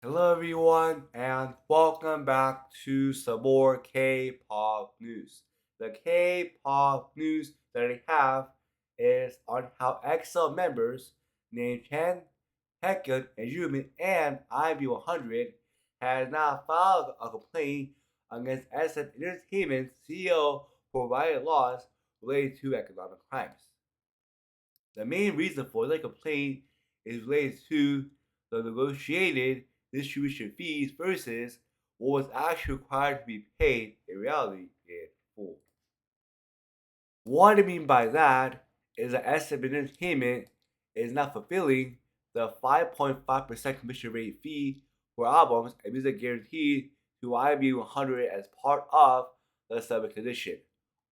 Hello everyone and welcome back to some more K-pop news. The K-pop news that I have is on how EXO members named Chen, Taecyeon, and Yumin and IB100 has now filed a complaint against SM Entertainment CEO for violent laws related to economic crimes. The main reason for the complaint is related to the negotiated distribution fees versus what was actually required to be paid in reality in full. What I mean by that is that SM Entertainment is not fulfilling the 5.5% commission rate fee for albums and music guaranteed to IB100 as part of the settlement condition.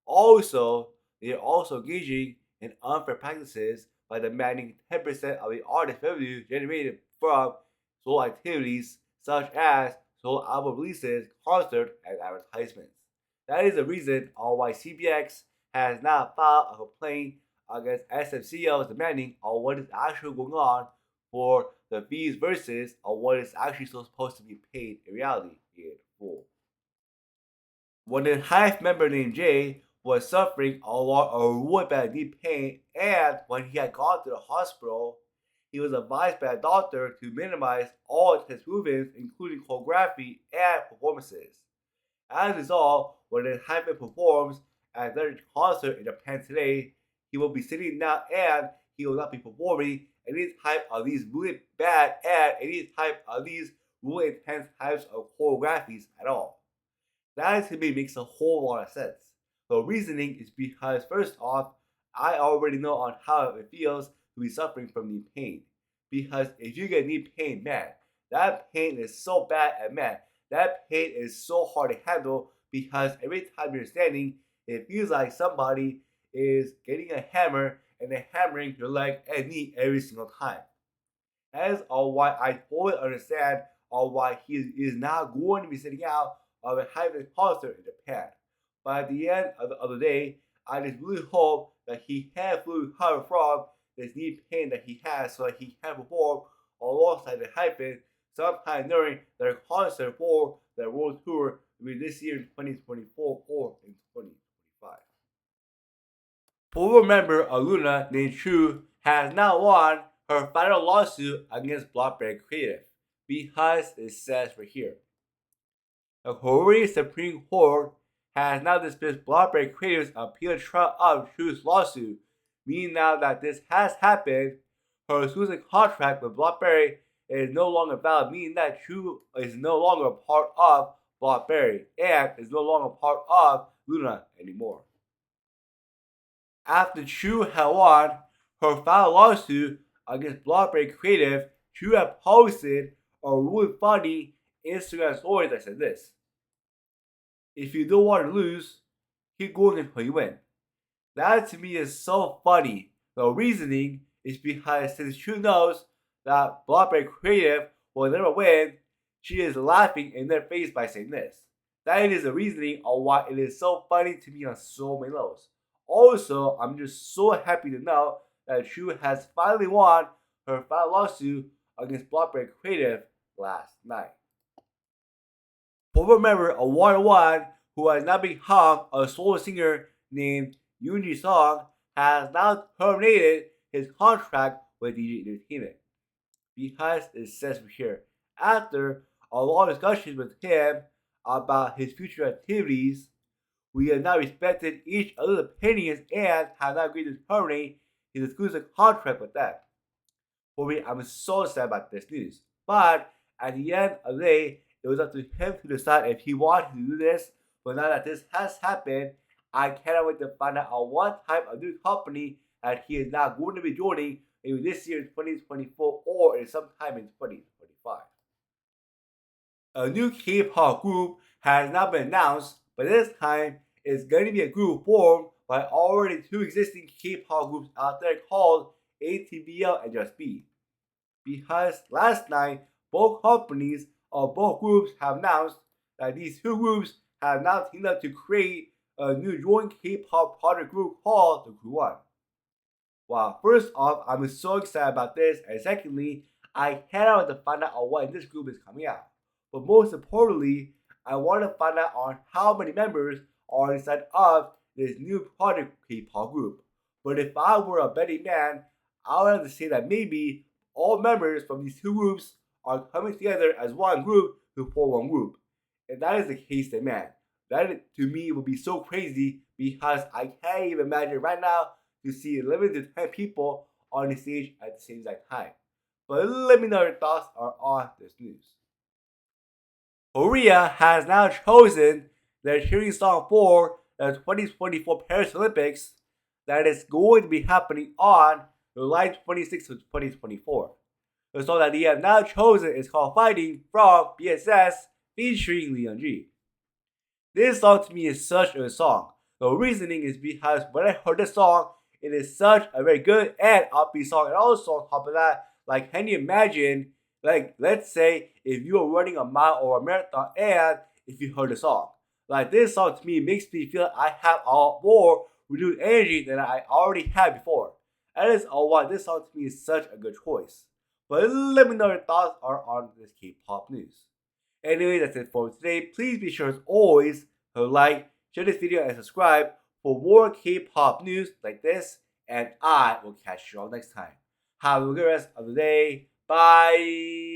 Also, they are also engaging in unfair practices by demanding 10% of the artist revenue generated from solo activities such as solo album releases, concerts, and advertisements. That is the reason on why CBX has now filed a complaint against SMCOs demanding on what is actually going on for the fees versus on what is actually supposed to be paid in reality in full. When a Hive member named Jay was suffering a lot of really bad knee pain, and when he had gone to the hospital, he was advised by a doctor to minimize all his movements, including choreography and performances. As a result, when the Hype performs at their concert in Japan today, he will be sitting down and he will not be performing any type of these really bad and any type of these really intense types of choreographies at all. That to me makes a whole lot of sense. The reasoning is because first off, I already know on how it feels to be suffering from knee pain. Because if you get knee pain, man, that pain is so bad and man, that pain is so hard to handle because every time you're standing, it feels like somebody is getting a hammer and they're hammering your leg and knee every single time. That is all why I totally understand all why he is not going to be sitting out of a hybrid concert in Japan. But at the end of the day, I just really hope that he can fully recover from this knee pain that he has so that he can perform alongside the Hypen sometime during their concert for their world tour will be this year in 2024 or in 2025. Former member of LOONA named Chuu has now won her final lawsuit against Blockberry Creative because it says right here. The Korean Supreme Court has now dismissed Blockberry Creative's appeal trial of Chuu's lawsuit, meaning now that this has happened, her exclusive contract with Blockberry is no longer valid, meaning that Chuu is no longer part of Blockberry and is no longer part of LOONA anymore. After Chuu had won her final lawsuit against Blockberry Creative, Chuu had posted a really funny Instagram story that said this: "If you don't want to lose, keep going until you win." That to me is so funny. The reasoning is because since Chuu knows that Blockberry Creative will never win, she is laughing in their face by saying this. That is the reasoning on why it is so funny to me on so many levels. Also, I'm just so happy to know that Chuu has finally won her final lawsuit against Blockberry Creative last night. Former member of YOON, who has now become a solo singer named Yoon Song, has now terminated his contract with DJ Entertainment because it says here after a long discussions with him about his future activities, we have now respected each other's opinions and have now agreed to terminate his exclusive contract with them. For me, I'm so sad about this news. But at the end of the day, it was up to him to decide if he wanted to do this. But now that this has happened, I cannot wait to find out on what type of new company that he is now going to be joining maybe this year in 2024 or in sometime in 2025. A new K-pop group has now been announced, but this time it's going to be a group formed by already two existing K-pop groups out there called ATBO and Just Be. Because last night, both companies or both groups have announced that these two groups have now teamed up to create a new joint K-pop project group called THECREWONE. Wow, first off, I'm so excited about this, and secondly, I cannot wait to find out on when this group is coming out. But most importantly, I want to find out on how many members are inside of this new project K-pop group. But if I were a betting man, I would have to say that maybe all members from these two groups are coming together as one group to form one group. If that is the case, then man, that to me would be so crazy because I can't even imagine right now to see 11 to 10 people on the stage at the same exact time. But let me know your thoughts are on this news. Korea has now chosen their cheering song for the 2024 Paris Olympics that is going to be happening on July 26th of 2024. The song that they have now chosen is called Fighting from BSS featuring Leon G. This song to me is such a good song. The reasoning is because when I heard this song, it is such a very good and upbeat song. And also on top of that, like, can you imagine, like, let's say if you were running a mile or a marathon and if you heard the song. Like, this song to me makes me feel I have a lot more renewed energy than I already had before. That is why this song to me is such a good choice. But let me know your thoughts are on this K-pop news. Anyway, that's it for today. Please be sure as always to like, share this video, and subscribe for more K-pop news like this. And I will catch you all next time. Have a good rest of the day. Bye!